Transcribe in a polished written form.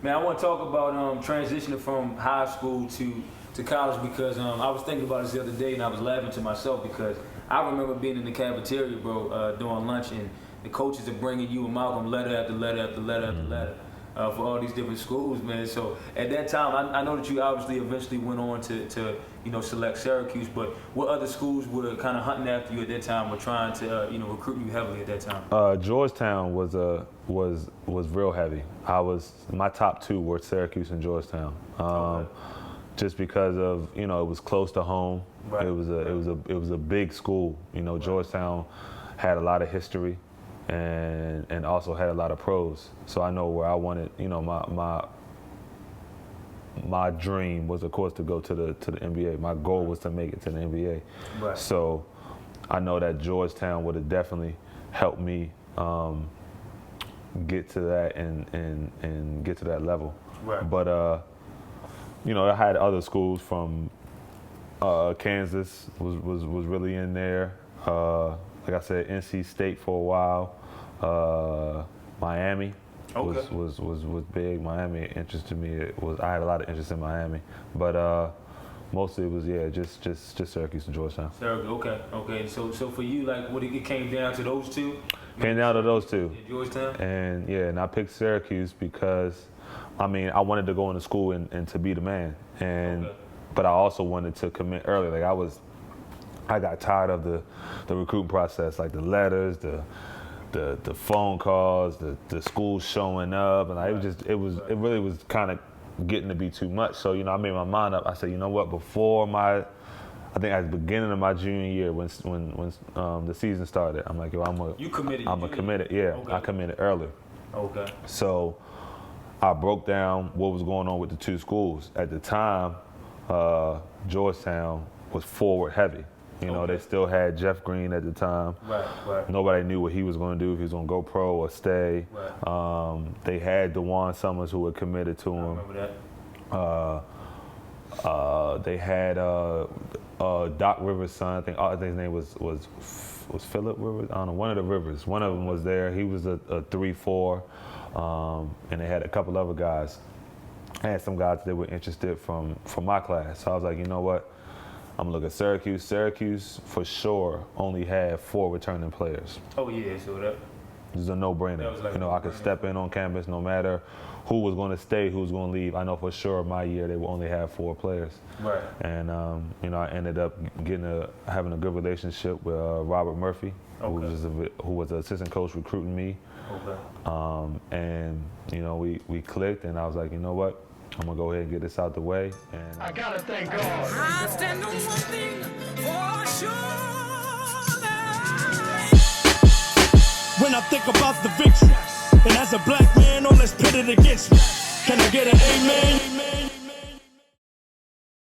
Man, I want to talk about transitioning from high school to college because I was thinking about this the other day and I was laughing to myself because I remember being in the cafeteria, bro, during lunch, and the coaches are bringing you and Malcolm letter after letter after letter after letter for all these different schools, man. So at that time, I know that you obviously eventually went on to select Syracuse, but what other schools were kind of hunting after you at that time, or trying to recruit you heavily at that time? Georgetown was real heavy. My top two were Syracuse and Georgetown. Okay. Just because of it was close to home. Right. It was a big school. Right. Georgetown had a lot of history, and also had a lot of pros. So I know where I wanted. My dream was, of course, to go to the NBA. My goal was to make it to the NBA. Right. So I know that Georgetown would have definitely helped me get to that and get to that level. Right. But I had other schools from Kansas was really in there. Like I said, NC State for a while. Miami was big. Miami interested me. I had a lot of interest in Miami, but mostly it was just Syracuse and Georgetown. Syracuse, okay. So for you, like, it came down to those two? Came down to those two. Georgetown? And I picked Syracuse because I wanted to go into school and to be the man, but I also wanted to commit early. Like I got tired of the recruiting process, like the letters, the phone calls, the school showing up, and it really was kind of getting to be too much. So I made my mind up. I said, you know what? Before I think at the beginning of my junior year, when the season started, I'm like, yo, You committed? I'm a committed. Yeah, okay. I committed early. Okay. So I broke down what was going on with the two schools. At the time, Georgetown was forward heavy. They still had Jeff Green at the time. Right. Nobody knew what he was going to do, if he was going to go pro or stay. Right. They had DeJuan Summers, who had committed to him. I remember that. They had Doc Rivers' son. I think his name was Philip Rivers. I don't know, one of the Rivers. One of them was there. He was a 3-4, and they had a couple other guys. I had some guys that were interested from my class. So I was like, you know what? I'm gonna look at Syracuse. Syracuse, for sure, only had 4 returning players. Oh yeah, so that. This is a no-brainer. Like I could step in on campus no matter who was going to stay, who was going to leave. I know for sure my year they will only have 4 players. Right. And I ended up having a good relationship with Robert Murphy, who was the assistant coach recruiting me. Okay. And we clicked, and I was like, you know what? I'm gonna go ahead and get this out the way. And I gotta thank God. I stand on one thing for sure. When I think about the victory, and as a black man, all that's pitted against me, can I get an amen?